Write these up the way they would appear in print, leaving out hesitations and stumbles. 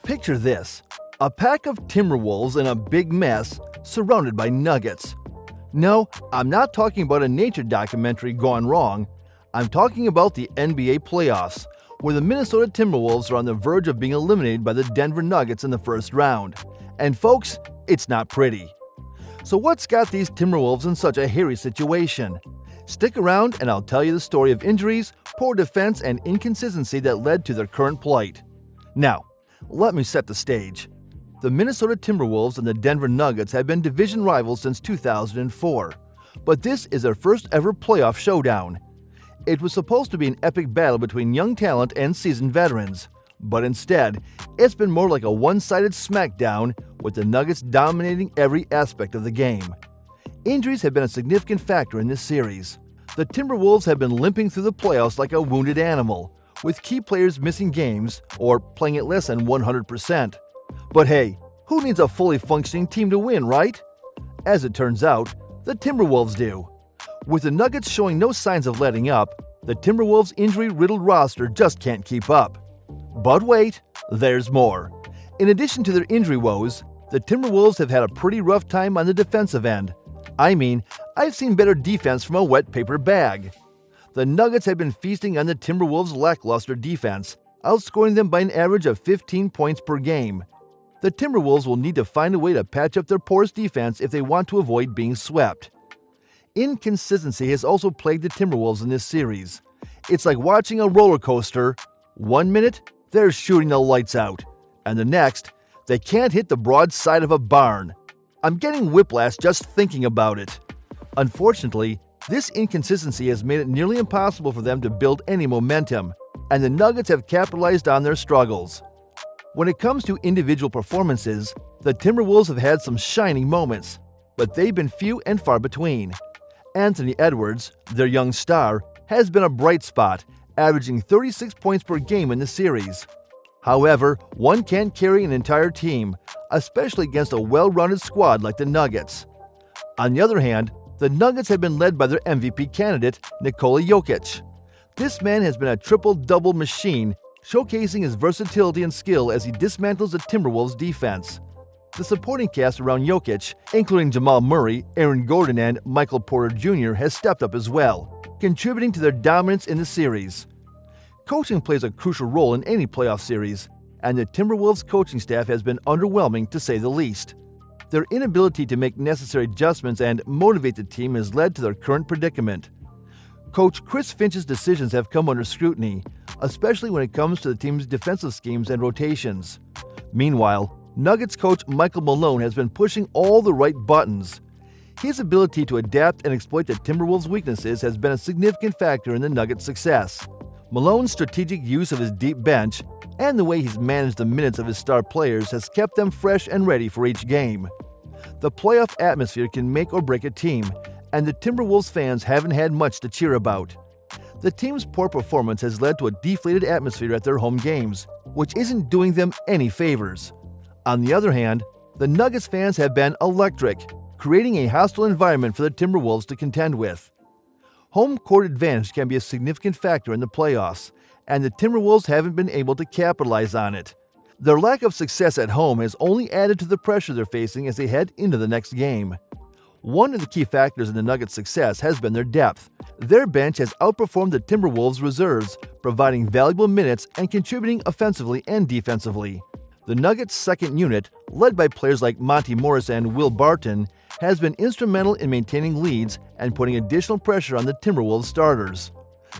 Picture this, a pack of Timberwolves in a big mess surrounded by Nuggets. No, I'm not talking about a nature documentary gone wrong. I'm talking about the NBA playoffs, where the Minnesota Timberwolves are on the verge of being eliminated by the Denver Nuggets in the first round. And folks, it's not pretty. So what's got these Timberwolves in such a hairy situation? Stick around and I'll tell you the story of injuries, poor defense, and inconsistency that led to their current plight. Now, let me set the stage. The Minnesota Timberwolves and the Denver Nuggets have been division rivals since 2004, but this is their first ever playoff showdown. It was supposed to be an epic battle between young talent and seasoned veterans, but instead, it's been more like a one-sided smackdown with the Nuggets dominating every aspect of the game. Injuries have been a significant factor in this series. The Timberwolves have been limping through the playoffs like a wounded animal, with key players missing games or playing at less than 100%. But hey, who needs a fully functioning team to win, right? As it turns out, the Timberwolves do. With the Nuggets showing no signs of letting up, the Timberwolves' injury-riddled roster just can't keep up. But wait, there's more. In addition to their injury woes, the Timberwolves have had a pretty rough time on the defensive end. I mean, I've seen better defense from a wet paper bag. The Nuggets have been feasting on the Timberwolves' lackluster defense, outscoring them by an average of 15 points per game. The Timberwolves will need to find a way to patch up their porous defense if they want to avoid being swept. Inconsistency has also plagued the Timberwolves in this series. It's like watching a roller coaster. 1 minute, they're shooting the lights out, and the next, they can't hit the broad side of a barn. I'm getting whiplash just thinking about it. Unfortunately, this inconsistency has made it nearly impossible for them to build any momentum, and the Nuggets have capitalized on their struggles. When it comes to individual performances, the Timberwolves have had some shining moments, but they've been few and far between. Anthony Edwards, their young star, has been a bright spot, averaging 36 points per game in the series. However, one can't carry an entire team, especially against a well-rounded squad like the Nuggets. On the other hand, the Nuggets have been led by their MVP candidate, Nikola Jokic. This man has been a triple-double machine, showcasing his versatility and skill as he dismantles the Timberwolves' defense. The supporting cast around Jokic, including Jamal Murray, Aaron Gordon, and Michael Porter Jr., has stepped up as well, contributing to their dominance in the series. Coaching plays a crucial role in any playoff series, and the Timberwolves' coaching staff has been underwhelming to say the least. Their inability to make necessary adjustments and motivate the team has led to their current predicament. Coach Chris Finch's decisions have come under scrutiny, especially when it comes to the team's defensive schemes and rotations. Meanwhile, Nuggets coach Michael Malone has been pushing all the right buttons. His ability to adapt and exploit the Timberwolves' weaknesses has been a significant factor in the Nuggets' success. Malone's strategic use of his deep bench and the way he's managed the minutes of his star players has kept them fresh and ready for each game. The playoff atmosphere can make or break a team, and the Timberwolves fans haven't had much to cheer about. The team's poor performance has led to a deflated atmosphere at their home games, which isn't doing them any favors. On the other hand, the Nuggets fans have been electric, creating a hostile environment for the Timberwolves to contend with. Home court advantage can be a significant factor in the playoffs, and the Timberwolves haven't been able to capitalize on it. Their lack of success at home has only added to the pressure they're facing as they head into the next game. One of the key factors in the Nuggets' success has been their depth. Their bench has outperformed the Timberwolves' reserves, providing valuable minutes and contributing offensively and defensively. The Nuggets' second unit, led by players like Monty Morris and Will Barton, has been instrumental in maintaining leads and putting additional pressure on the Timberwolves starters.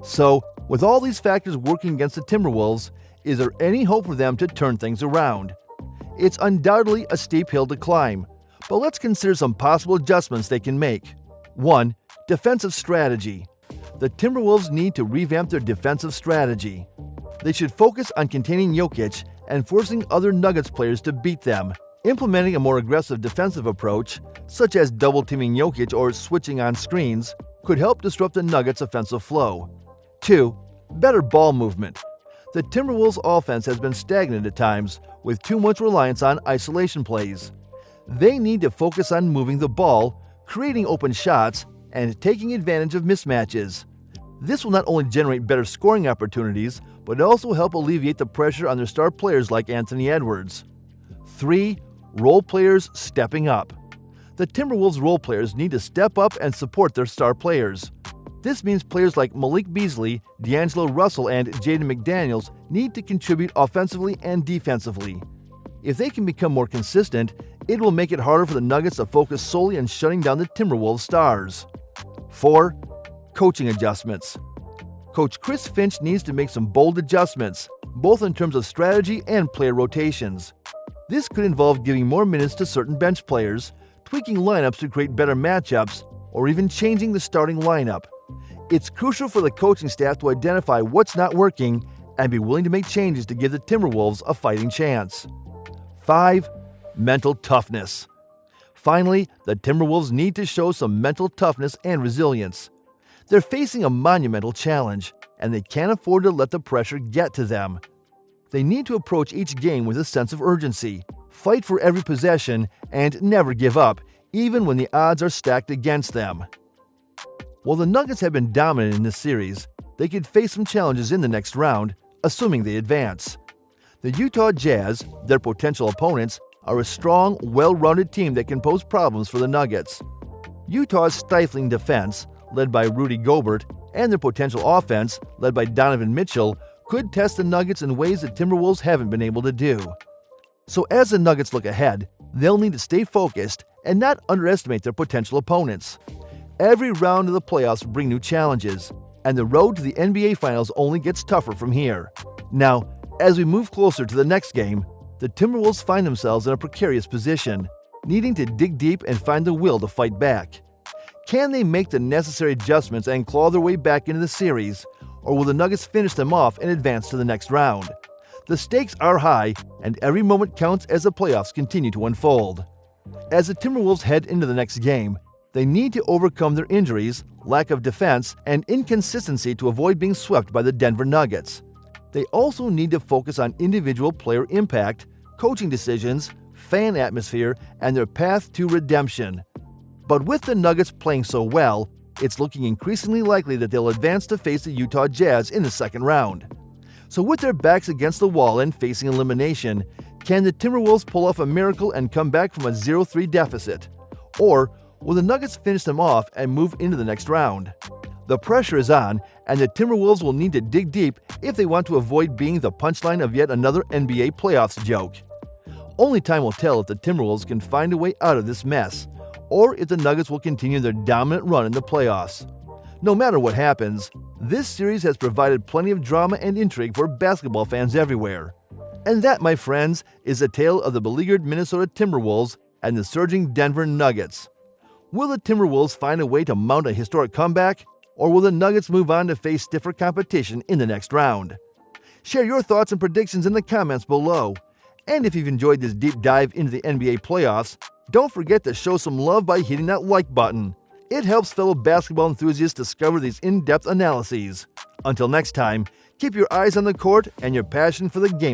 So, with all these factors working against the Timberwolves, is there any hope for them to turn things around? It's undoubtedly a steep hill to climb, but let's consider some possible adjustments they can make. 1. Defensive strategy. The Timberwolves need to revamp their defensive strategy. They should focus on containing Jokic and forcing other Nuggets players to beat them. Implementing a more aggressive defensive approach, such as double-teaming Jokic or switching on screens, could help disrupt the Nuggets' offensive flow. 2. Better ball movement. The Timberwolves' offense has been stagnant at times, with too much reliance on isolation plays. They need to focus on moving the ball, creating open shots, and taking advantage of mismatches. This will not only generate better scoring opportunities, but also help alleviate the pressure on their star players like Anthony Edwards. 3. Role players stepping up. The Timberwolves role players need to step up and support their star players. This means players like Malik Beasley, D'Angelo Russell, and Jaden McDaniels need to contribute offensively and defensively. If they can become more consistent, it will make it harder for the Nuggets to focus solely on shutting down the Timberwolves stars. 4. Coaching adjustments. Coach Chris Finch needs to make some bold adjustments, both in terms of strategy and player rotations. This could involve giving more minutes to certain bench players, tweaking lineups to create better matchups, or even changing the starting lineup. It's crucial for the coaching staff to identify what's not working and be willing to make changes to give the Timberwolves a fighting chance. 5. Mental toughness. Finally, the Timberwolves need to show some mental toughness and resilience. They're facing a monumental challenge, and they can't afford to let the pressure get to them. They need to approach each game with a sense of urgency, fight for every possession, and never give up, even when the odds are stacked against them. While the Nuggets have been dominant in this series, they could face some challenges in the next round, assuming they advance. The Utah Jazz, their potential opponents, are a strong, well-rounded team that can pose problems for the Nuggets. Utah's stifling defense, led by Rudy Gobert, and their potential offense, led by Donovan Mitchell, could test the Nuggets in ways the Timberwolves haven't been able to do. So as the Nuggets look ahead, they'll need to stay focused and not underestimate their potential opponents. Every round of the playoffs bring new challenges, and the road to the NBA Finals only gets tougher from here. Now, as we move closer to the next game, the Timberwolves find themselves in a precarious position, needing to dig deep and find the will to fight back. Can they make the necessary adjustments and claw their way back into the series, or will the Nuggets finish them off and advance to the next round? The stakes are high, and every moment counts as the playoffs continue to unfold. As the Timberwolves head into the next game, they need to overcome their injuries, lack of defense, and inconsistency to avoid being swept by the Denver Nuggets. They also need to focus on individual player impact, coaching decisions, fan atmosphere, and their path to redemption. But with the Nuggets playing so well, it's looking increasingly likely that they'll advance to face the Utah Jazz in the second round. So with their backs against the wall and facing elimination, can the Timberwolves pull off a miracle and come back from a 0-3 deficit? Or will the Nuggets finish them off and move into the next round? The pressure is on, and the Timberwolves will need to dig deep if they want to avoid being the punchline of yet another NBA playoffs joke. Only time will tell if the Timberwolves can find a way out of this mess, or if the Nuggets will continue their dominant run in the playoffs. No matter what happens, this series has provided plenty of drama and intrigue for basketball fans everywhere. And that, my friends, is a tale of the beleaguered Minnesota Timberwolves and the surging Denver Nuggets. Will the Timberwolves find a way to mount a historic comeback, or will the Nuggets move on to face stiffer competition in the next round? Share your thoughts and predictions in the comments below. And if you've enjoyed this deep dive into the NBA playoffs, don't forget to show some love by hitting that like button. It helps fellow basketball enthusiasts discover these in-depth analyses. Until next time, keep your eyes on the court and your passion for the game.